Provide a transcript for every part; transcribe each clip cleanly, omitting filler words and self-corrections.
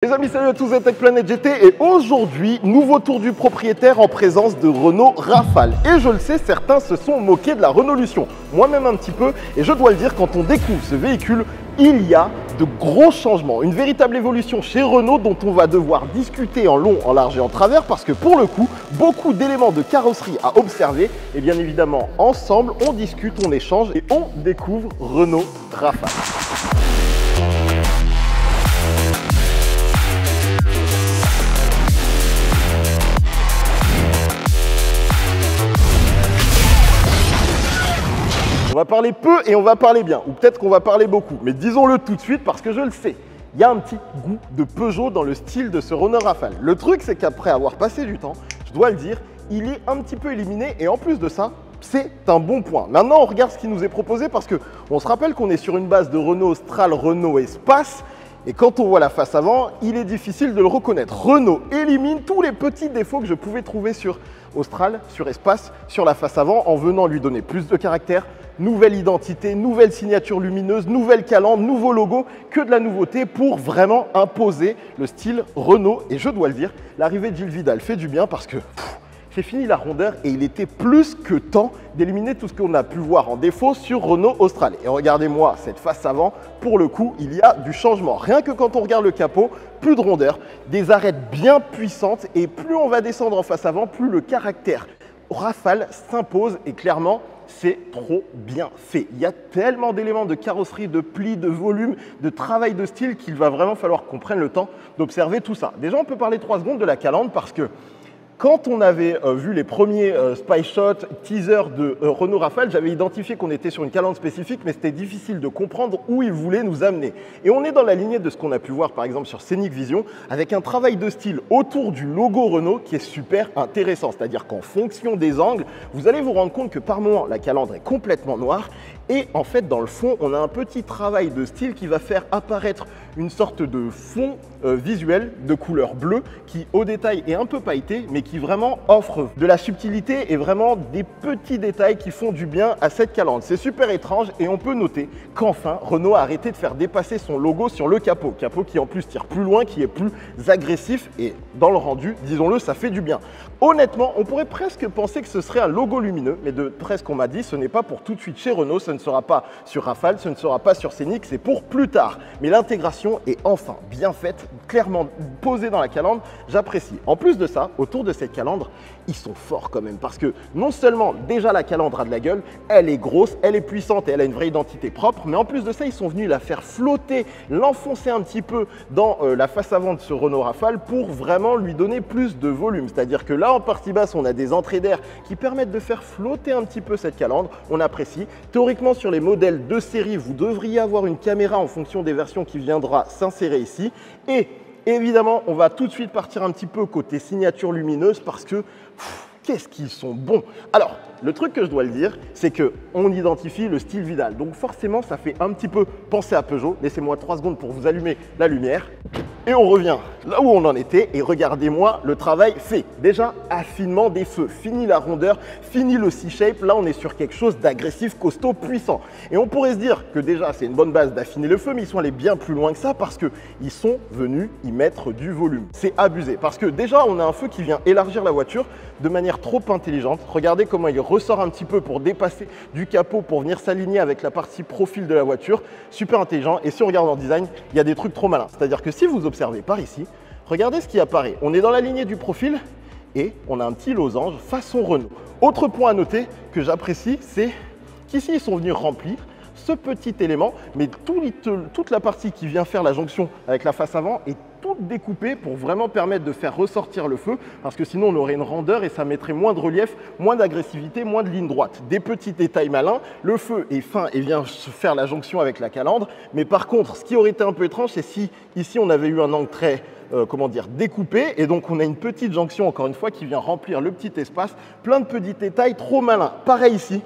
Les amis, salut à tous, c'est TechPlanet GT et aujourd'hui, nouveau tour du propriétaire en présence de Renault Rafale. Et je le sais, certains se sont moqués de la Renaulution, moi-même un petit peu, et je dois le dire, quand on découvre ce véhicule, il y a de gros changements, une véritable évolution chez Renault dont on va devoir discuter en long, en large et en travers parce que pour le coup, beaucoup d'éléments de carrosserie à observer et bien évidemment, ensemble, on discute, on échange et on découvre Renault Rafale. On va parler peu et on va parler bien, ou peut-être qu'on va parler beaucoup, mais disons-le tout de suite parce que je le sais, il y a un petit goût de Peugeot dans le style de ce Renault Rafale. Le truc, c'est qu'après avoir passé du temps, je dois le dire, il est un petit peu éliminé et en plus de ça, c'est un bon point. Maintenant, on regarde ce qui nous est proposé parce qu'on se rappelle qu'on est sur une base de Renault Austral, Renault Espace. Et quand on voit la face avant, il est difficile de le reconnaître. Renault élimine tous les petits défauts que je pouvais trouver sur Austral, sur Espace, sur la face avant, en venant lui donner plus de caractère, nouvelle identité, nouvelle signature lumineuse, nouvelle calandre, nouveau logo, que de la nouveauté pour vraiment imposer le style Renault. Et je dois le dire, l'arrivée de Gilles Vidal fait du bien parce que c'est fini la rondeur et il était plus que temps d'éliminer tout ce qu'on a pu voir en défaut sur Renault Austral. Et regardez-moi cette face avant, pour le coup, il y a du changement. Rien que quand on regarde le capot, plus de rondeur, des arêtes bien puissantes et plus on va descendre en face avant, plus le caractère Rafale s'impose et clairement, c'est trop bien fait. Il y a tellement d'éléments de carrosserie, de plis, de volume, de travail de style qu'il va vraiment falloir qu'on prenne le temps d'observer tout ça. Déjà, on peut parler 3 secondes de la calandre parce que quand on avait vu les premiers spy shots, teasers de Renault Rafale, j'avais identifié qu'on était sur une calandre spécifique, mais c'était difficile de comprendre où ils voulaient nous amener. Et on est dans la lignée de ce qu'on a pu voir par exemple sur Scenic Vision, avec un travail de style autour du logo Renault qui est super intéressant. C'est-à-dire qu'en fonction des angles, vous allez vous rendre compte que par moment, la calandre est complètement noire. Et en fait, dans le fond, on a un petit travail de style qui va faire apparaître une sorte de fond visuel de couleur bleue qui, au détail, est un peu pailleté, mais qui vraiment offre de la subtilité et vraiment des petits détails qui font du bien à cette calandre. C'est super étrange et on peut noter qu'enfin, Renault a arrêté de faire dépasser son logo sur le capot. Capot qui en plus tire plus loin, qui est plus agressif et dans le rendu, disons-le, ça fait du bien. Honnêtement, on pourrait presque penser que ce serait un logo lumineux, mais de presque qu'on m'a dit, ce n'est pas pour tout de suite chez Renault, ce ne sera pas sur Rafale, ce ne sera pas sur Scenic, c'est pour plus tard. Mais l'intégration est enfin bien faite, clairement posée dans la calandre, j'apprécie. En plus de ça, autour de cette calandre, ils sont forts quand même, parce que non seulement déjà la calandre a de la gueule, elle est grosse, elle est puissante et elle a une vraie identité propre, mais en plus de ça, ils sont venus la faire flotter, l'enfoncer un petit peu dans la face avant de ce Renault Rafale pour vraiment lui donner plus de volume. C'est-à-dire que là, en partie basse, on a des entrées d'air qui permettent de faire flotter un petit peu cette calandre, on apprécie. Théoriquement, sur les modèles de série, vous devriez avoir une caméra en fonction des versions qui viendra s'insérer ici. Et évidemment, on va tout de suite partir un petit peu côté signature lumineuse parce que qu'est-ce qu'ils sont bons. Alors, le truc que je dois le dire, c'est qu'on identifie le style Vidal. Donc forcément, ça fait un petit peu penser à Peugeot. Laissez-moi 3 secondes pour vous allumer la lumière. Et on revient là où on en était et regardez-moi le travail fait. Déjà, affinement des feux, fini la rondeur, fini le C-shape. Là, on est sur quelque chose d'agressif, costaud, puissant. Et on pourrait se dire que déjà, c'est une bonne base d'affiner le feu, mais ils sont allés bien plus loin que ça parce qu'ils sont venus y mettre du volume. C'est abusé parce que déjà, on a un feu qui vient élargir la voiture de manière trop intelligente. Regardez comment il ressort un petit peu pour dépasser du capot, pour venir s'aligner avec la partie profil de la voiture. Super intelligent. Et si on regarde en design, il y a des trucs trop malins. C'est-à-dire que si vous observez par ici, regardez ce qui apparaît. On est dans la lignée du profil et on a un petit losange façon Renault. Autre point à noter que j'apprécie, c'est qu'ici, ils sont venus remplir ce petit élément, mais toute la partie qui vient faire la jonction avec la face avant est toute découpée pour vraiment permettre de faire ressortir le feu parce que sinon on aurait une rondeur et ça mettrait moins de relief, moins d'agressivité, moins de ligne droite. Des petits détails malins, le feu est fin et vient faire la jonction avec la calandre, mais par contre ce qui aurait été un peu étrange c'est si ici on avait eu un angle très découpé et donc on a une petite jonction encore une fois qui vient remplir le petit espace, plein de petits détails trop malins. Pareil ici.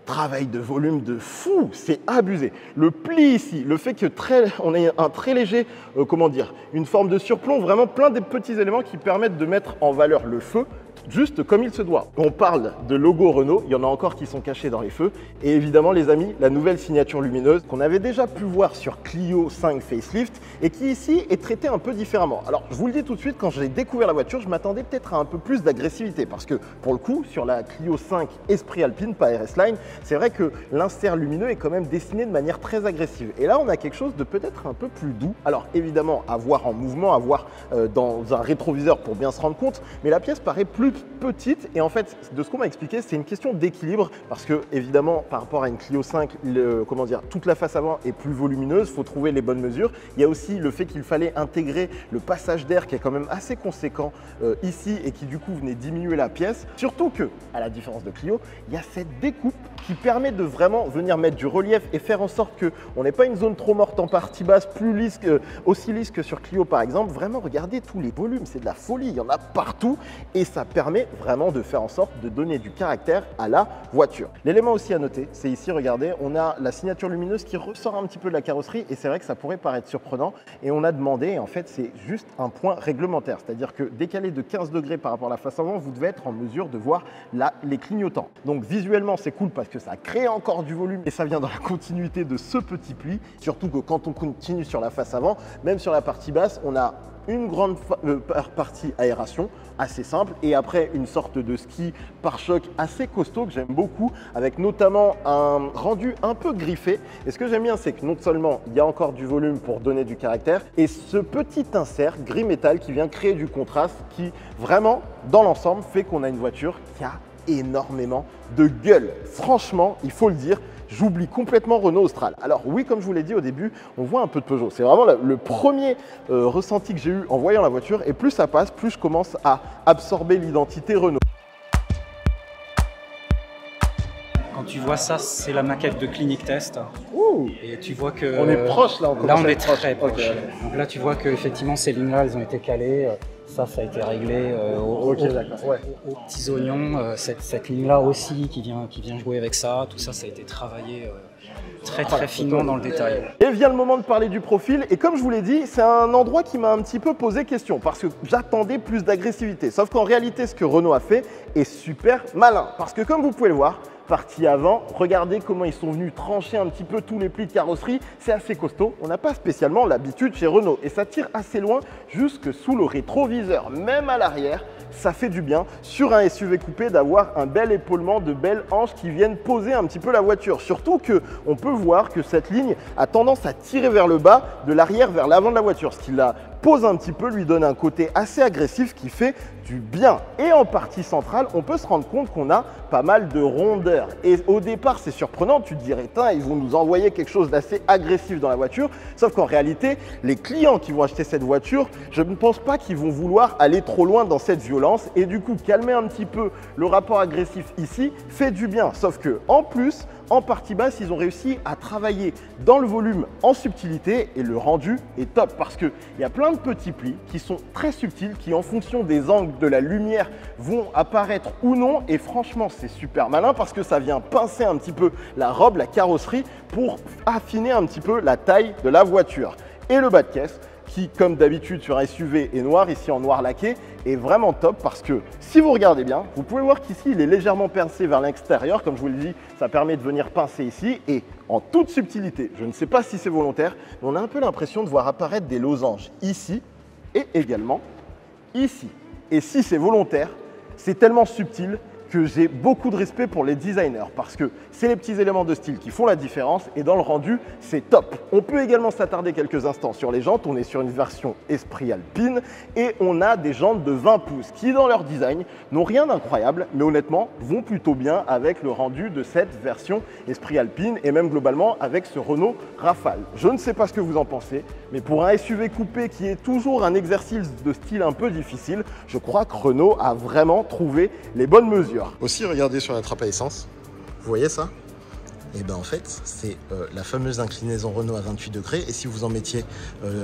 Travail de volume de fou, c'est abusé. Le pli ici, le fait que on ait un très léger, une forme de surplomb, vraiment plein de petits éléments qui permettent de mettre en valeur le feu juste comme il se doit. On parle de logo Renault, il y en a encore qui sont cachés dans les feux. Et évidemment les amis, la nouvelle signature lumineuse qu'on avait déjà pu voir sur Clio 5 Facelift et qui ici est traitée un peu différemment. Alors je vous le dis tout de suite, quand j'ai découvert la voiture, je m'attendais peut-être à un peu plus d'agressivité parce que pour le coup, sur la Clio 5 Esprit Alpine, pas RS Line, c'est vrai que l'insert lumineux est quand même dessiné de manière très agressive. Et là, on a quelque chose de peut-être un peu plus doux. Alors évidemment, à voir en mouvement, à voir dans un rétroviseur pour bien se rendre compte, mais la pièce paraît plus petite et en fait, de ce qu'on m'a expliqué, c'est une question d'équilibre parce que évidemment, par rapport à une Clio 5, toute la face avant est plus volumineuse, il faut trouver les bonnes mesures. Il y a aussi le fait qu'il fallait intégrer le passage d'air qui est quand même assez conséquent ici et qui du coup venait diminuer la pièce. Surtout que, à la différence de Clio, il y a cette découpe qui permet de vraiment venir mettre du relief et faire en sorte qu'on n'ait pas une zone trop morte en partie basse, plus lisse aussi lisse que sur Clio par exemple. Vraiment, regardez tous les volumes, c'est de la folie, il y en a partout et ça permet vraiment de faire en sorte de donner du caractère à la voiture. L'élément aussi à noter, c'est ici, regardez, on a la signature lumineuse qui ressort un petit peu de la carrosserie et c'est vrai que ça pourrait paraître surprenant et on a demandé, en fait c'est juste un point réglementaire, c'est-à-dire que décalé de 15 degrés par rapport à la face avant, vous devez être en mesure de voir les clignotants. Donc visuellement c'est cool parce que ça crée encore du volume et ça vient dans la continuité de ce petit pli, surtout que quand on continue sur la face avant, même sur la partie basse, on a une grande partie aération assez simple et après une sorte de ski pare-choc assez costaud que j'aime beaucoup avec notamment un rendu un peu griffé et ce que j'aime bien c'est que non seulement il y a encore du volume pour donner du caractère et ce petit insert gris métal qui vient créer du contraste qui vraiment dans l'ensemble fait qu'on a une voiture qui a énormément de gueule. Franchement, il faut le dire, j'oublie complètement Renault Austral. Alors oui, comme je vous l'ai dit au début, on voit un peu de Peugeot. C'est vraiment le premier ressenti que j'ai eu en voyant la voiture et plus ça passe, plus je commence à absorber l'identité Renault. Quand tu vois ça, c'est la maquette de Clinic Test. Ouh. Et tu vois que... On est proche là, on est très proche. Okay. Donc là, tu vois qu'effectivement, ces lignes-là, elles ont été calées. Ça a été réglé aux petits oignons. Cette ligne-là aussi qui vient jouer avec ça. Tout ça, ça a été travaillé très finement dans le détail. Et vient le moment de parler du profil. Et comme je vous l'ai dit, c'est un endroit qui m'a un petit peu posé question parce que j'attendais plus d'agressivité. Sauf qu'en réalité, ce que Renault a fait est super malin. Parce que comme vous pouvez le voir, partie avant, regardez comment ils sont venus trancher un petit peu tous les plis de carrosserie, c'est assez costaud, on n'a pas spécialement l'habitude chez Renault et ça tire assez loin jusque sous le rétroviseur, même à l'arrière, ça fait du bien sur un SUV coupé d'avoir un bel épaulement, de belles hanches qui viennent poser un petit peu la voiture, surtout que on peut voir que cette ligne a tendance à tirer vers le bas, de l'arrière vers l'avant de la voiture, ce qui la pose un petit peu, lui donne un côté assez agressif qui fait du bien. Et en partie centrale, on peut se rendre compte qu'on a pas mal de rondeur. Et au départ, c'est surprenant, tu te dirais, ils vont nous envoyer quelque chose d'assez agressif dans la voiture. Sauf qu'en réalité, les clients qui vont acheter cette voiture, je ne pense pas qu'ils vont vouloir aller trop loin dans cette violence. Et du coup, calmer un petit peu le rapport agressif ici fait du bien. Sauf que en plus, en partie basse, ils ont réussi à travailler dans le volume en subtilité et le rendu est top parce qu'il y a plein de petits plis qui sont très subtils, qui en fonction des angles de la lumière vont apparaître ou non et franchement c'est super malin parce que ça vient pincer un petit peu la robe, la carrosserie pour affiner un petit peu la taille de la voiture. Et le bas de caisse qui, comme d'habitude sur un SUV est noir, ici en noir laqué, est vraiment top parce que si vous regardez bien, vous pouvez voir qu'ici il est légèrement pincé vers l'extérieur, comme je vous l'ai dit, ça permet de venir pincer ici et en toute subtilité, je ne sais pas si c'est volontaire, mais on a un peu l'impression de voir apparaître des losanges ici et également ici. Et si c'est volontaire, c'est tellement subtil que j'ai beaucoup de respect pour les designers parce que c'est les petits éléments de style qui font la différence et dans le rendu, c'est top. On peut également s'attarder quelques instants sur les jantes. On est sur une version Esprit Alpine et on a des jantes de 20 pouces qui, dans leur design, n'ont rien d'incroyable, mais honnêtement, vont plutôt bien avec le rendu de cette version Esprit Alpine et même globalement avec ce Renault Rafale. Je ne sais pas ce que vous en pensez, mais pour un SUV coupé qui est toujours un exercice de style un peu difficile, je crois que Renault a vraiment trouvé les bonnes mesures. Aussi, regardez sur la trappe à essence, vous voyez ça? Et bien en fait, c'est la fameuse inclinaison Renault à 28 degrés et si vous en mettiez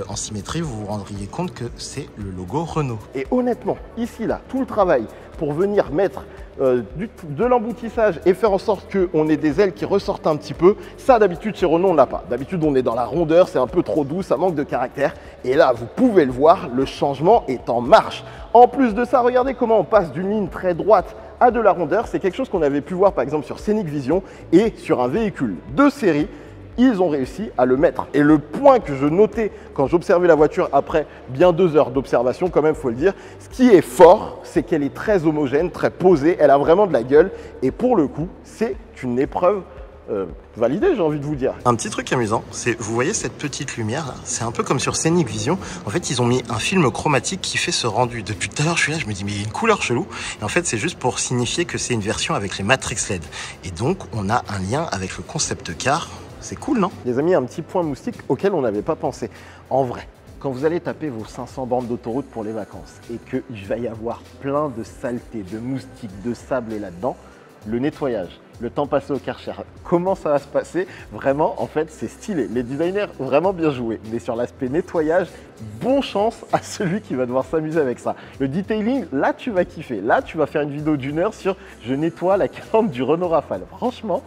en symétrie, vous vous rendriez compte que c'est le logo Renault. Et honnêtement, ici là, tout le travail pour venir mettre de l'emboutissage et faire en sorte qu'on ait des ailes qui ressortent un petit peu, ça d'habitude chez Renault on n'a pas. D'habitude on est dans la rondeur, c'est un peu trop doux, ça manque de caractère. Et là vous pouvez le voir, le changement est en marche. En plus de ça, regardez comment on passe d'une ligne très droite à de la rondeur. C'est quelque chose qu'on avait pu voir par exemple sur Scenic Vision et sur un véhicule de série. Ils ont réussi à le mettre. Et le point que je notais quand j'observais la voiture après bien 2 heures d'observation, quand même, il faut le dire, ce qui est fort, c'est qu'elle est très homogène, très posée, elle a vraiment de la gueule. Et pour le coup, c'est une épreuve validée, j'ai envie de vous dire. Un petit truc amusant, c'est, vous voyez cette petite lumière là, c'est un peu comme sur Scenic Vision. En fait, ils ont mis un film chromatique qui fait ce rendu. Depuis tout à l'heure, je suis là, je me dis, mais il y a une couleur chelou. Et en fait, c'est juste pour signifier que c'est une version avec les Matrix LED. Et donc, on a un lien avec le concept car. C'est cool, non? Les amis, un petit point moustique auquel on n'avait pas pensé. En vrai, quand vous allez taper vos 500 bornes d'autoroute pour les vacances et qu'il va y avoir plein de saleté, de moustiques, de sable là-dedans, le nettoyage, le temps passé au Karcher, comment ça va se passer? Vraiment, en fait, c'est stylé. Les designers, vraiment bien joué. Mais sur l'aspect nettoyage, bonne chance à celui qui va devoir s'amuser avec ça. Le detailing, là, tu vas kiffer. Là, tu vas faire une vidéo d'1 heure sur « Je nettoie la calandre du Renault Rafale ». Franchement,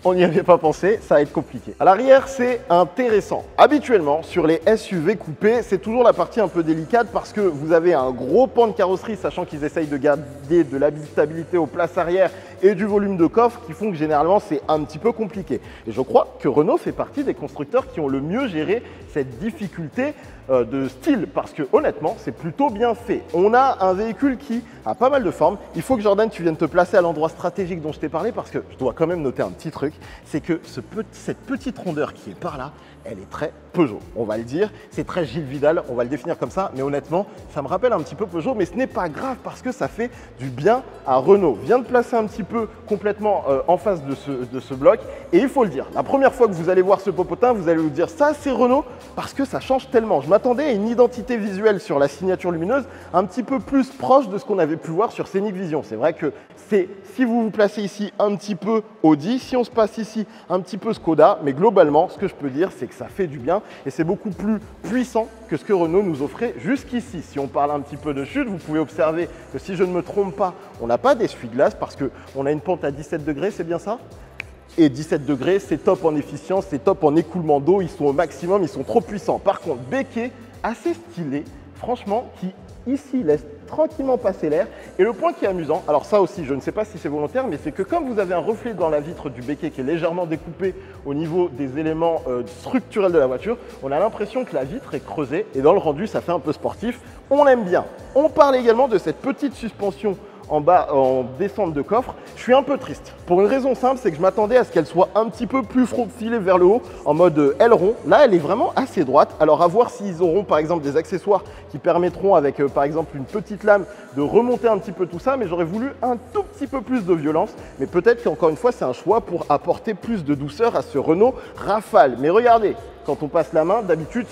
on n'y avait pas pensé, ça va être compliqué. À l'arrière, c'est intéressant. Habituellement, sur les SUV coupés, c'est toujours la partie un peu délicate parce que vous avez un gros pan de carrosserie, sachant qu'ils essayent de garder de l'habitabilité aux places arrière et du volume de coffre qui font que généralement, c'est un petit peu compliqué. Et je crois que Renault fait partie des constructeurs qui ont le mieux géré cette difficulté de style parce que honnêtement, c'est plutôt bien fait. On a un véhicule qui a pas mal de formes. Il faut que Jordan, tu viennes te placer à l'endroit stratégique dont je t'ai parlé parce que je dois quand même noter un petit truc. C'est que cette petite rondeur qui est par là, elle est très Peugeot, on va le dire. C'est très Gilles Vidal, on va le définir comme ça. Mais honnêtement, ça me rappelle un petit peu Peugeot, mais ce n'est pas grave parce que ça fait du bien à Renault. Viens de placer un petit peu complètement en face de ce bloc. Et il faut le dire, la première fois que vous allez voir ce popotin, vous allez vous dire ça c'est Renault parce que ça change tellement. Je m'attendais à une identité visuelle sur la signature lumineuse un petit peu plus proche de ce qu'on avait pu voir sur Scenic Vision. C'est vrai que si vous vous placez ici un petit peu Audi, si on se passe ici un petit peu Skoda, mais globalement, ce que je peux dire, c'est que ça fait du bien et c'est beaucoup plus puissant que ce que Renault nous offrait jusqu'ici. Si on parle un petit peu de chute, vous pouvez observer que si je ne me trompe pas, on n'a pas d'essuie-glace parce qu'on a une pente à 17 degrés, c'est bien ça ? Et 17 degrés, c'est top en efficience, c'est top en écoulement d'eau, ils sont au maximum, ils sont trop puissants. Par contre, béquet, assez stylé, franchement, qui ici laisse tranquillement passer l'air. Et le point qui est amusant, alors ça aussi, je ne sais pas si c'est volontaire, mais c'est que comme vous avez un reflet dans la vitre du béquet qui est légèrement découpé au niveau des éléments structurels de la voiture, on a l'impression que la vitre est creusée et dans le rendu, ça fait un peu sportif. On aime bien. On parle également de cette petite suspension en bas en descente de coffre. Je suis un peu triste pour une raison simple, c'est que je m'attendais à ce qu'elle soit un petit peu plus profilée vers le haut en mode aileron. Là elle est vraiment assez droite, alors à voir s'ils auront par exemple des accessoires qui permettront avec par exemple une petite lame de remonter un petit peu tout ça, mais j'aurais voulu un tout petit peu plus de violence, mais peut-être qu'encore une fois c'est un choix pour apporter plus de douceur à ce Renault Rafale. Mais regardez, quand on passe la main, d'habitude,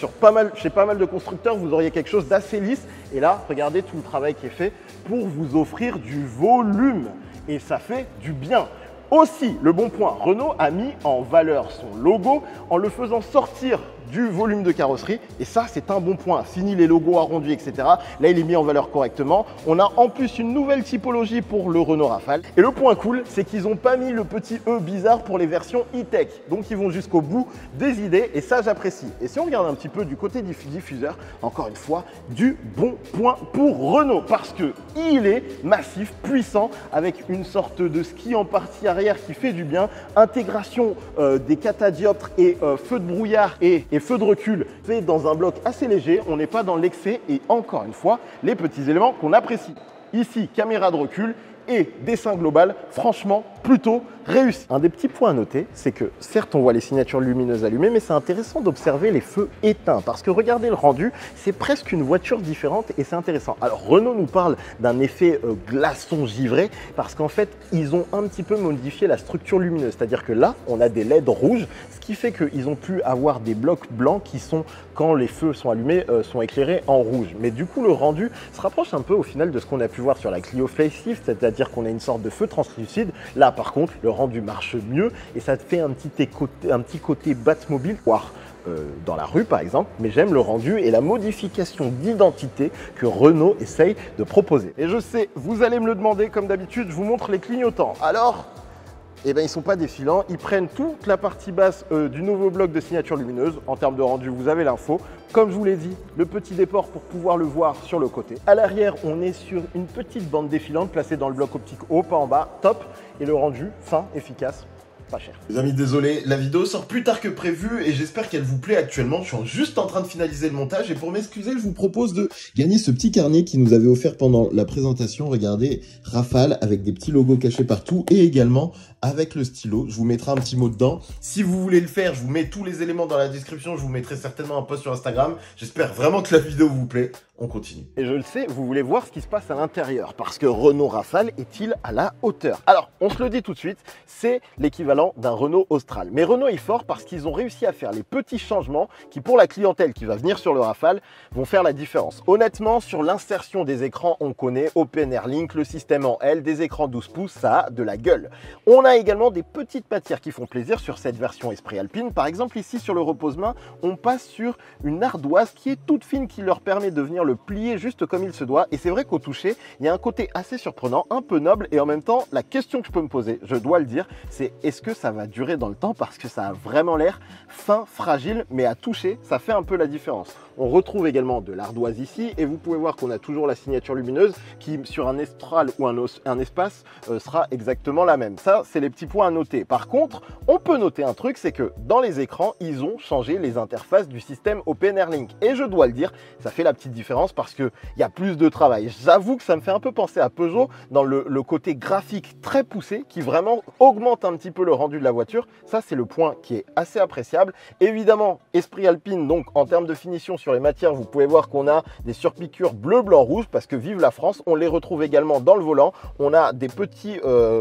chez pas mal de constructeurs, vous auriez quelque chose d'assez lisse. Et là, regardez tout le travail qui est fait pour vous offrir du volume. Et ça fait du bien. Aussi, le bon point, Renault a mis en valeur son logo en le faisant sortir du volume de carrosserie. Et ça, c'est un bon point. Fini les logos arrondis, etc. Là, il est mis en valeur correctement. On a en plus une nouvelle typologie pour le Renault Rafale. Et le point cool, c'est qu'ils n'ont pas mis le petit E bizarre pour les versions e-tech. Donc, ils vont jusqu'au bout des idées. Et ça, j'apprécie. Et si on regarde un petit peu du côté du diffuseur, encore une fois, du bon point pour Renault. Parce qu'il est massif, puissant, avec une sorte de ski en partie arrière qui fait du bien. Intégration des catadioptres et feux de brouillard et feux de recul fait dans un bloc assez léger. On n'est pas dans l'excès et encore une fois, les petits éléments qu'on apprécie. Ici, caméra de recul et dessin global, franchement, plutôt réussi. Un des petits points à noter, c'est que certes, on voit les signatures lumineuses allumées, mais c'est intéressant d'observer les feux éteints parce que regardez le rendu, c'est presque une voiture différente et c'est intéressant. Alors, Renault nous parle d'un effet glaçon givré parce qu'en fait, ils ont un petit peu modifié la structure lumineuse. C'est-à-dire que là, on a des LED rouges, ce qui fait qu'ils ont pu avoir des blocs blancs qui sont, quand les feux sont allumés, sont éclairés en rouge. Mais du coup, le rendu se rapproche un peu au final de ce qu'on a pu voir sur la Clio Facelift, c'est-à-dire qu'on a une sorte de feu translucide. Là, par contre, le rendu marche mieux et ça te fait un petit côté Batmobile, voire dans la rue par exemple, mais j'aime le rendu et la modification d'identité que Renault essaye de proposer. Et je sais, vous allez me le demander comme d'habitude, je vous montre les clignotants. Alors, eh ben, ils ne sont pas défilants, ils prennent toute la partie basse du nouveau bloc de signature lumineuse. En termes de rendu, vous avez l'info. Comme je vous l'ai dit, le petit déport pour pouvoir le voir sur le côté. À l'arrière, on est sur une petite bande défilante placée dans le bloc optique haut, pas en bas, top. Et le rendu, fin, efficace. Pas cher. Les amis, désolé, la vidéo sort plus tard que prévu et j'espère qu'elle vous plaît actuellement. Je suis juste en train de finaliser le montage et pour m'excuser, je vous propose de gagner ce petit carnet qui nous avait offert pendant la présentation. Regardez, Rafale avec des petits logos cachés partout et également avec le stylo. Je vous mettrai un petit mot dedans. Si vous voulez le faire, je vous mets tous les éléments dans la description. Je vous mettrai certainement un post sur Instagram. J'espère vraiment que la vidéo vous plaît. On continue. Et je le sais, vous voulez voir ce qui se passe à l'intérieur parce que Renault Rafale est-il à la hauteur? Alors, on se le dit tout de suite, c'est l'équivalent d'un Renault Austral. Mais Renault est fort parce qu'ils ont réussi à faire les petits changements qui, pour la clientèle qui va venir sur le Rafale, vont faire la différence. Honnêtement, sur l'insertion des écrans, on connaît Open Air Link, le système en L, des écrans 12 pouces, ça a de la gueule. On a également des petites matières qui font plaisir sur cette version Esprit Alpine. Par exemple, ici sur le repose-main, on passe sur une ardoise qui est toute fine qui leur permet de venir le plier juste comme il se doit. Et c'est vrai qu'au toucher, il y a un côté assez surprenant, un peu noble. Et en même temps, la question que je peux me poser, je dois le dire, c'est est-ce que ça va durer dans le temps? Parce que ça a vraiment l'air fin, fragile, mais à toucher, ça fait un peu la différence. On retrouve également de l'ardoise ici et vous pouvez voir qu'on a toujours la signature lumineuse qui, sur un Estral ou un Espace, sera exactement la même. Ça, c'est les petits points à noter. Par contre, on peut noter un truc, c'est que dans les écrans, ils ont changé les interfaces du système Open Air Link. Et je dois le dire, ça fait la petite différence parce qu'il y a plus de travail. J'avoue que ça me fait un peu penser à Peugeot dans le côté graphique très poussé qui vraiment augmente un petit peu le rendu de la voiture. Ça, c'est le point qui est assez appréciable. Évidemment, Esprit Alpine, donc en termes de finition sur les matières, vous pouvez voir qu'on a des surpiqûres bleu, blanc, rouge parce que vive la France. On les retrouve également dans le volant. On a des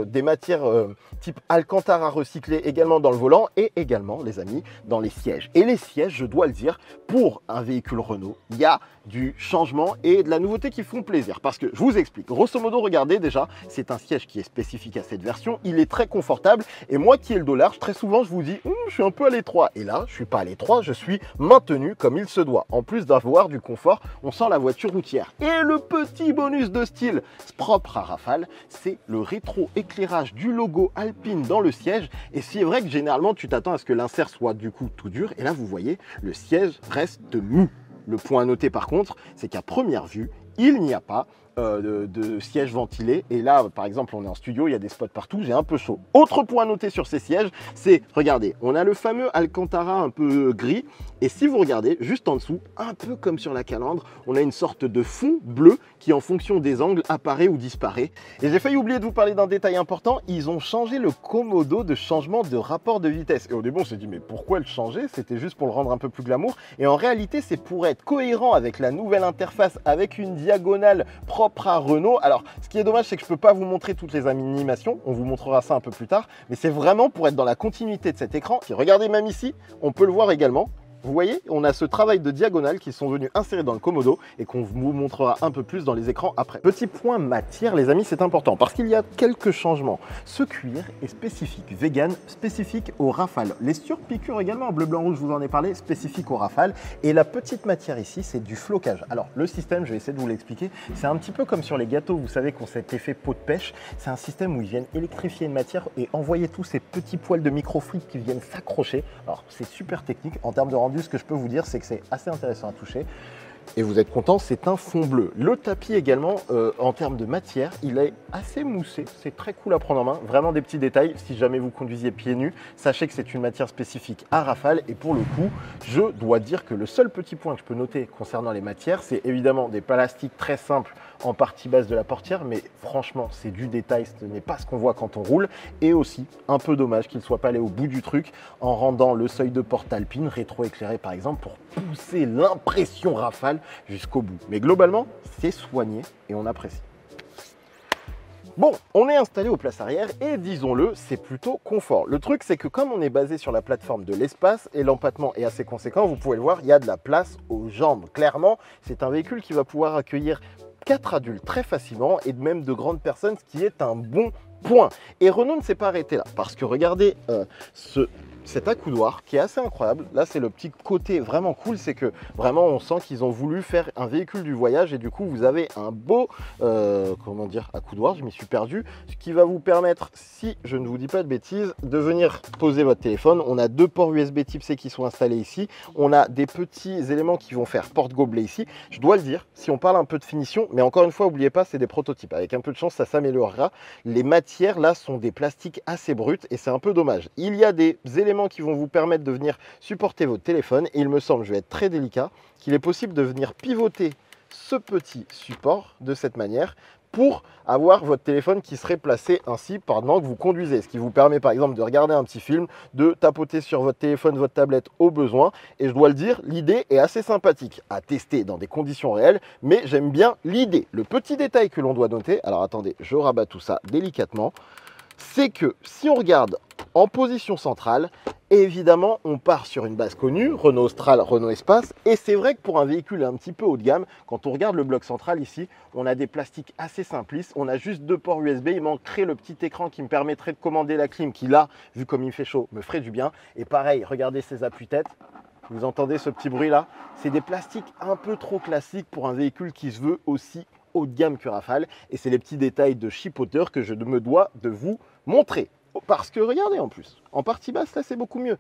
des matières type Alcantara recyclé également dans le volant et également, les amis, dans les sièges. Et les sièges, je dois le dire, pour un véhicule Renault, il y a du changement et de la nouveauté qui font plaisir. Parce que je vous explique, grosso modo, regardez déjà, c'est un siège qui est spécifique à cette version. Il est très confortable et moi qui ai le dos large, très souvent, je vous dis, je suis un peu à l'étroit. Et là, je suis pas à l'étroit, je suis maintenu comme il se doit. En plus d'avoir du confort, on sent la voiture routière. Et le petit bonus de style propre à Rafale, c'est le rétro-éclairage du logo Alpine dans le siège. Et c'est vrai que généralement, tu t'attends à ce que l'insert soit du coup tout dur. Et là, vous voyez, le siège reste mou. Le point à noter par contre, c'est qu'à première vue, il n'y a pas de siège ventilé. Et là, par exemple, on est en studio, il y a des spots partout, j'ai un peu chaud. Autre point à noter sur ces sièges, c'est, regardez, on a le fameux Alcantara un peu gris. Et si vous regardez, juste en dessous, un peu comme sur la calandre, on a une sorte de fond bleu qui, en fonction des angles, apparaît ou disparaît. Et j'ai failli oublier de vous parler d'un détail important, ils ont changé le commodo de changement de rapport de vitesse. Et au début, on s'est dit, mais pourquoi le changer? C'était juste pour le rendre un peu plus glamour. Et en réalité, c'est pour être cohérent avec la nouvelle interface, avec une diagonale propre à Renault. Alors, ce qui est dommage, c'est que je ne peux pas vous montrer toutes les animations. On vous montrera ça un peu plus tard. Mais c'est vraiment pour être dans la continuité de cet écran. Et regardez, même ici, on peut le voir également. Vous voyez, on a ce travail de diagonale qui sont venus insérer dans le commodo et qu'on vous montrera un peu plus dans les écrans après. Petit point matière, les amis, c'est important parce qu'il y a quelques changements. Ce cuir est spécifique, vegan, spécifique au Rafale. Les surpiqûres également, en bleu, blanc, rouge, je vous en ai parlé, spécifique au Rafale. Et la petite matière ici, c'est du flocage. Alors, le système, je vais essayer de vous l'expliquer, c'est un petit peu comme sur les gâteaux, vous savez, qu'on cet effet pot de pêche. C'est un système où ils viennent électrifier une matière et envoyer tous ces petits poils de microfibres qui viennent s'accrocher. Alors, c'est super technique. En termes de rendu, ce que je peux vous dire, c'est que c'est assez intéressant à toucher. Et vous êtes content, c'est un fond bleu. Le tapis également, en termes de matière, il est assez moussé. C'est très cool à prendre en main. Vraiment des petits détails. Si jamais vous conduisiez pieds nus, sachez que c'est une matière spécifique à Rafale. Et pour le coup, je dois dire que le seul petit point que je peux noter concernant les matières, c'est évidemment des plastiques très simples en partie basse de la portière. Mais franchement, c'est du détail. Ce n'est pas ce qu'on voit quand on roule. Et aussi, un peu dommage qu'il ne soit pas allé au bout du truc en rendant le seuil de porte Alpine rétro-éclairé par exemple pour pousser l'impression Rafale jusqu'au bout. Mais globalement, c'est soigné et on apprécie. Bon, on est installé aux places arrière et disons-le, c'est plutôt confort. Le truc, c'est que comme on est basé sur la plateforme de l'espace et l'empattement est assez conséquent, vous pouvez le voir, il y a de la place aux jambes. Clairement, c'est un véhicule qui va pouvoir accueillir 4 adultes très facilement et même de grandes personnes, ce qui est un bon point. Et Renault ne s'est pas arrêté là, parce que regardez ce cet accoudoir qui est assez incroyable. Là, c'est le petit côté vraiment cool, c'est que vraiment on sent qu'ils ont voulu faire un véhicule du voyage et du coup vous avez un beau comment dire, accoudoir, je m'y suis perdu, ce qui va vous permettre, si je ne vous dis pas de bêtises, de venir poser votre téléphone. On a 2 ports USB type C qui sont installés ici, on a des petits éléments qui vont faire porte-gobelet ici. Je dois le dire, si on parle un peu de finition, mais encore une fois, n'oubliez pas, c'est des prototypes, avec un peu de chance ça s'améliorera. Les matières là sont des plastiques assez bruts et c'est un peu dommage. Il y a des éléments qui vont vous permettre de venir supporter votre téléphone et il me semble, je vais être très délicat, qu'il est possible de venir pivoter ce petit support de cette manière pour avoir votre téléphone qui serait placé ainsi pendant que vous conduisez, ce qui vous permet par exemple de regarder un petit film, de tapoter sur votre téléphone, votre tablette au besoin. Et je dois le dire, l'idée est assez sympathique à tester dans des conditions réelles, mais j'aime bien l'idée. Le petit détail que l'on doit noter, alors attendez, je rabats tout ça délicatement, c'est que si on regarde en position centrale, évidemment, on part sur une base connue, Renault Austral, Renault Espace, et c'est vrai que pour un véhicule un petit peu haut de gamme, quand on regarde le bloc central ici, on a des plastiques assez simplistes, on a juste 2 ports USB, il manquerait le petit écran qui me permettrait de commander la clim, qui là, vu comme il fait chaud, me ferait du bien, et pareil, regardez ces appuis-têtes, vous entendez ce petit bruit là, c'est des plastiques un peu trop classiques pour un véhicule qui se veut aussi haut de gamme que Rafale, et c'est les petits détails de chipoteur que je me dois de vous montrer. Parce que regardez en plus, en partie basse, là c'est beaucoup mieux.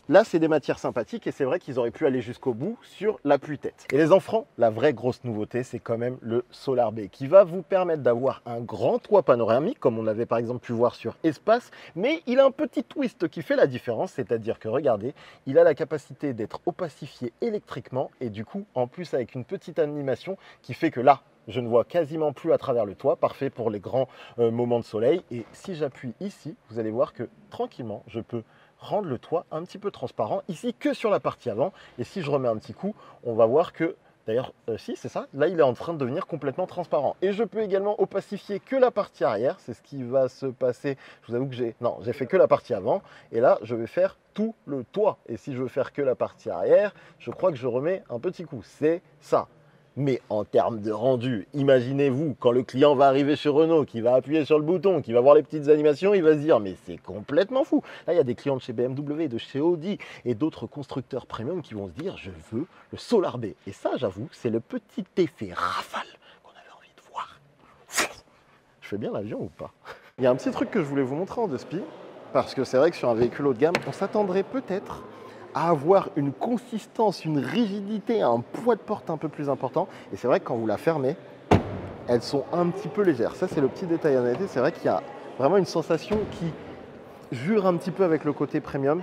Là c'est des matières sympathiques et c'est vrai qu'ils auraient pu aller jusqu'au bout sur l'appui-tête. Et les enfants, la vraie grosse nouveauté, c'est quand même le Solar Bay qui va vous permettre d'avoir un grand toit panoramique comme on avait par exemple pu voir sur Espace, mais il a un petit twist qui fait la différence, c'est-à-dire que regardez, il a la capacité d'être opacifié électriquement et du coup en plus avec une petite animation qui fait que là, je ne vois quasiment plus à travers le toit, parfait pour les grands moments de soleil. Et si j'appuie ici, vous allez voir que tranquillement, je peux rendre le toit un petit peu transparent, ici que sur la partie avant. Et si je remets un petit coup, on va voir que, d'ailleurs, si c'est ça, là il est en train de devenir complètement transparent. Et je peux également opacifier que la partie arrière, c'est ce qui va se passer. Je vous avoue que j'ai fait que la partie avant. Et là, je vais faire tout le toit. Et si je veux faire que la partie arrière, je crois que je remets un petit coup. C'est ça. Mais en termes de rendu, imaginez-vous quand le client va arriver chez Renault, qui va appuyer sur le bouton, qui va voir les petites animations, il va se dire mais c'est complètement fou. Là il y a des clients de chez BMW, de chez Audi et d'autres constructeurs premium qui vont se dire je veux le Solar Bay. Et ça j'avoue c'est le petit effet Rafale qu'on avait envie de voir. Je fais bien l'avion ou pas? Il y a un petit truc que je voulais vous montrer en deux spi, parce que c'est vrai que sur un véhicule haut de gamme, on s'attendrait peut-être à avoir une consistance, une rigidité, un poids de porte un peu plus important. Et c'est vrai que quand vous la fermez, elles sont un petit peu légères. Ça, c'est le petit détail à noter. C'est vrai qu'il y a vraiment une sensation qui jure un petit peu avec le côté premium.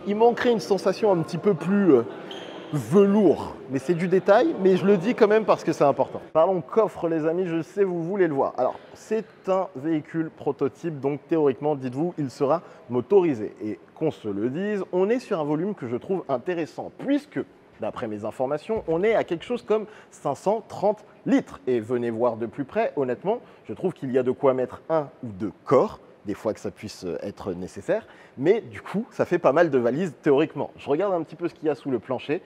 Il manquerait une sensation un petit peu plus velours. Mais c'est du détail, mais je le dis quand même parce que c'est important. Parlons coffre, les amis, je sais, vous voulez le voir. Alors, c'est un véhicule prototype, donc théoriquement, dites-vous, il sera motorisé. Et qu'on se le dise, on est sur un volume que je trouve intéressant, puisque, d'après mes informations, on est à quelque chose comme 530 litres. Et venez voir de plus près, honnêtement, je trouve qu'il y a de quoi mettre 1 ou 2 corps, des fois que ça puisse être nécessaire, mais du coup, ça fait pas mal de valises théoriquement. Je regarde un petit peu ce qu'il y a sous le plancher.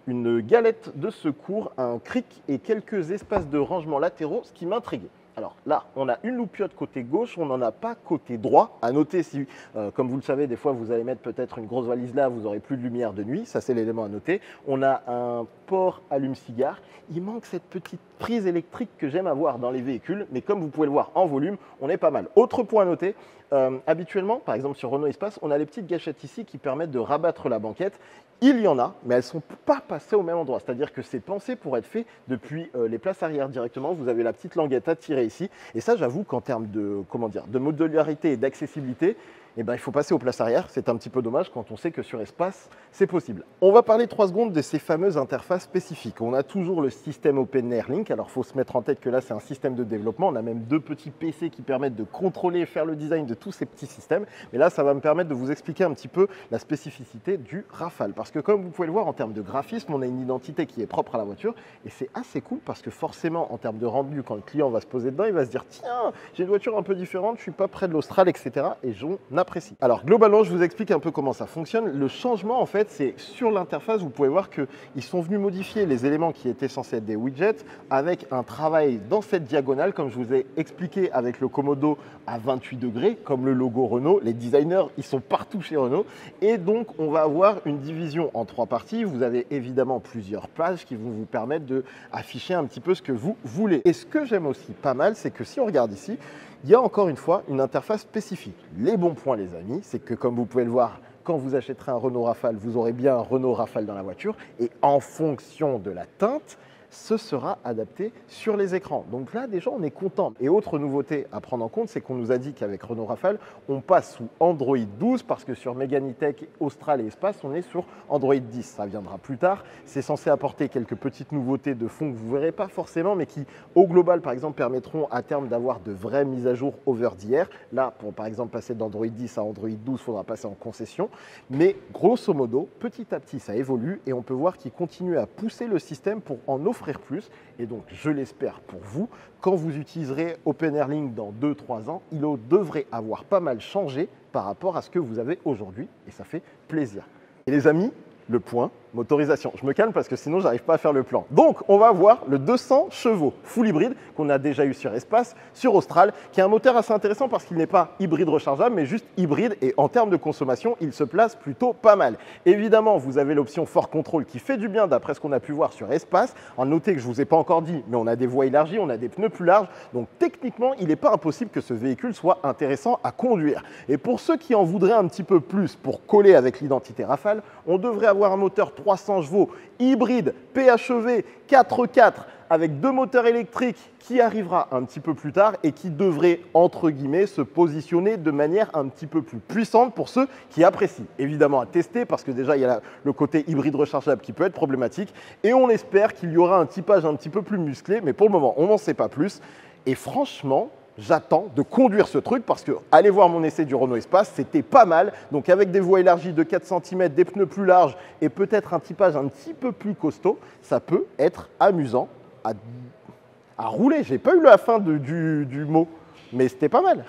Une galette de secours, un cric et quelques espaces de rangement latéraux, ce qui m'intrigue. Alors là, on a une loupiote côté gauche, on n'en a pas côté droit. À noter, si, comme vous le savez, des fois vous allez mettre peut-être une grosse valise là, vous n'aurez plus de lumière de nuit, ça c'est l'élément à noter. On a un port allume-cigare. Il manque cette petite prise électrique que j'aime avoir dans les véhicules, mais comme vous pouvez le voir en volume, on est pas mal. Autre point à noter, habituellement, par exemple sur Renault Espace, on a les petites gâchettes ici qui permettent de rabattre la banquette. Il y en a, mais elles ne sont pas passées au même endroit. C'est-à-dire que c'est pensé pour être fait depuis les places arrière directement. Vous avez la petite languette à tirer ici. Et ça, j'avoue qu'en termes de, de modularité et d'accessibilité, eh ben, il faut passer aux places arrière. C'est un petit peu dommage quand on sait que sur Espace, c'est possible. On va parler 3 secondes de ces fameuses interfaces spécifiques. On a toujours le système OpenAir Link. Alors, il faut se mettre en tête que là, c'est un système de développement. On a même 2 petits PC qui permettent de contrôler et faire le design de tous ces petits systèmes. Mais là, ça va me permettre de vous expliquer un petit peu la spécificité du Rafale. Parce que comme vous pouvez le voir, en termes de graphisme, on a une identité qui est propre à la voiture. Et c'est assez cool parce que forcément, en termes de rendu, quand le client va se poser dedans, il va se dire « Tiens, j'ai une voiture un peu différente, je ne suis pas près de l'Austral, etc. » Et j'en apprécie. Alors globalement, je vous explique un peu comment ça fonctionne. Le changement en fait, c'est sur l'interface, vous pouvez voir qu'ils sont venus modifier les éléments qui étaient censés être des widgets avec un travail dans cette diagonale, comme je vous ai expliqué avec le Komodo à 28 degrés, comme le logo Renault. Les designers, ils sont partout chez Renault. Et donc, on va avoir une division en 3 parties. Vous avez évidemment plusieurs pages qui vont vous permettre d'afficher un petit peu ce que vous voulez. Et ce que j'aime aussi pas mal, c'est que si on regarde ici, il y a encore une fois une interface spécifique. Les bons points, les amis, c'est que comme vous pouvez le voir, quand vous achèterez un Renault Rafale, vous aurez bien un Renault Rafale dans la voiture. Et en fonction de la teinte, ce sera adapté sur les écrans. Donc là, déjà, on est content. Et autre nouveauté à prendre en compte, c'est qu'on nous a dit qu'avec Renault Rafale, on passe sous Android 12 parce que sur Megane E-Tech, Austral et Espace, on est sur Android 10. Ça viendra plus tard. C'est censé apporter quelques petites nouveautés de fond que vous ne verrez pas forcément, mais qui, au global, par exemple, permettront à terme d'avoir de vraies mises à jour over the air. Là, pour par exemple passer d'Android 10 à Android 12, il faudra passer en concession. Mais grosso modo, petit à petit, ça évolue et on peut voir qu'il continue à pousser le système pour en offrir plus. Et donc, je l'espère pour vous, quand vous utiliserez OpenAirLink dans 2-3 ans, il devrait avoir pas mal changé par rapport à ce que vous avez aujourd'hui et ça fait plaisir. Et les amis, le point motorisation. Je me calme parce que sinon, j'arrive pas à faire le plan. Donc, on va voir le 200 chevaux full hybride qu'on a déjà eu sur Espace, sur Austral, qui est un moteur assez intéressant parce qu'il n'est pas hybride rechargeable, mais juste hybride et en termes de consommation, il se place plutôt pas mal. Évidemment, vous avez l'option Fort Control qui fait du bien d'après ce qu'on a pu voir sur Espace. En noter que je vous ai pas encore dit, mais on a des voies élargies, on a des pneus plus larges. Donc, techniquement, il n'est pas impossible que ce véhicule soit intéressant à conduire. Et pour ceux qui en voudraient un petit peu plus pour coller avec l'identité Rafale, on devrait avoir un moteur 300 chevaux hybride PHEV 4x4 avec 2 moteurs électriques qui arrivera un petit peu plus tard et qui devrait, entre guillemets, se positionner de manière un petit peu plus puissante pour ceux qui apprécient. Évidemment à tester parce que déjà il y a le côté hybride rechargeable qui peut être problématique et on espère qu'il y aura un typage un petit peu plus musclé, mais pour le moment on n'en sait pas plus. Et franchement, j'attends de conduire ce truc parce que allez voir mon essai du Renault Espace, c'était pas mal. Donc avec des voies élargies de 4 cm, des pneus plus larges et peut-être un typage un petit peu plus costaud, ça peut être amusant à rouler. J'ai pas eu la fin du mot, mais c'était pas mal.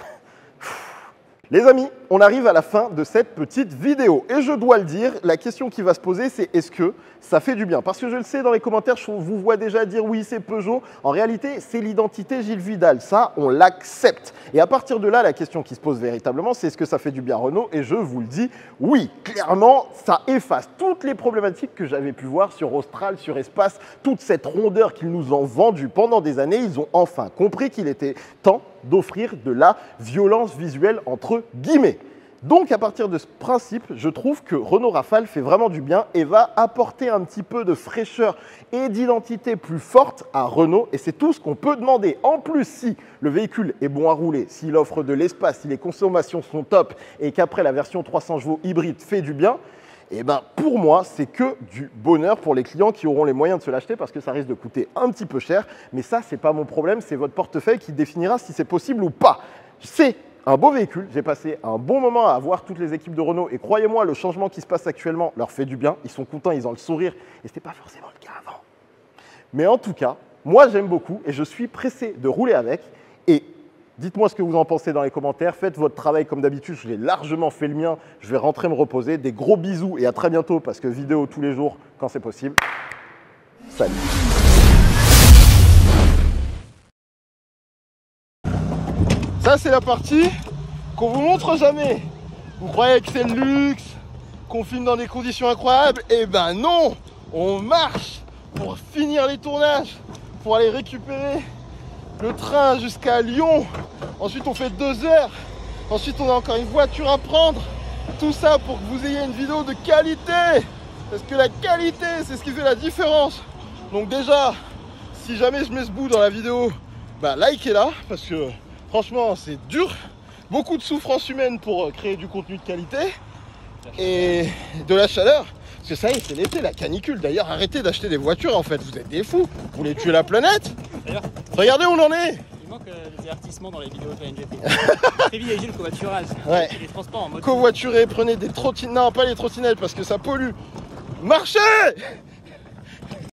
Les amis, on arrive à la fin de cette petite vidéo et je dois le dire, la question qui va se poser c'est est-ce que ça fait du bien? Parce que je le sais dans les commentaires, je vous vois déjà dire oui c'est Peugeot. En réalité, c'est l'identité Gilles Vidal, ça on l'accepte. Et à partir de là, la question qui se pose véritablement, c'est est-ce que ça fait du bien Renault? Et je vous le dis, oui, clairement, ça efface toutes les problématiques que j'avais pu voir sur Austral, sur Espace, toute cette rondeur qu'ils nous ont vendue pendant des années. Ils ont enfin compris qu'il était temps d'offrir de la violence visuelle entre guillemets. Donc à partir de ce principe, je trouve que Renault Rafale fait vraiment du bien et va apporter un petit peu de fraîcheur et d'identité plus forte à Renault et c'est tout ce qu'on peut demander. En plus, si le véhicule est bon à rouler, s'il offre de l'espace, si les consommations sont top et qu'après la version 300 chevaux hybride fait du bien, et ben pour moi, c'est que du bonheur pour les clients qui auront les moyens de se l'acheter parce que ça risque de coûter un petit peu cher. Mais ça, c'est pas mon problème, c'est votre portefeuille qui définira si c'est possible ou pas. C'est un beau véhicule, j'ai passé un bon moment à voir toutes les équipes de Renault et croyez-moi, le changement qui se passe actuellement leur fait du bien. Ils sont contents, ils ont le sourire et ce n'était pas forcément le cas avant. Mais en tout cas, moi j'aime beaucoup et je suis pressé de rouler avec et dites-moi ce que vous en pensez dans les commentaires. Faites votre travail comme d'habitude. Je l'ai largement fait le mien. Je vais rentrer me reposer. Des gros bisous et à très bientôt parce que vidéo tous les jours quand c'est possible. Salut. Ça, c'est la partie qu'on vous montre jamais. Vous croyez que c'est le luxe, qu'on filme dans des conditions incroyables? Eh ben non, on marche pour finir les tournages, pour aller récupérer le train jusqu'à Lyon. Ensuite on fait 2 heures. Ensuite on a encore une voiture à prendre. Tout ça pour que vous ayez une vidéo de qualité. Parce que la qualité c'est ce qui fait la différence. Donc déjà, si jamais je mets ce bout dans la vidéo, bah likez-la. Parce que franchement c'est dur. Beaucoup de souffrance humaine pour créer du contenu de qualité. Et de la chaleur. Parce que ça y est, c'est l'été, la canicule. D'ailleurs, arrêtez d'acheter des voitures en fait. Vous êtes des fous. Vous voulez tuer la planète? Regardez où on en est. Il manque des avertissements dans les vidéos de NGP. Privilégiez le covoiturage. Ouais. Les transports en mode. Covoiturez, prenez des trottinettes. Non, pas les trottinettes parce que ça pollue. Marchez!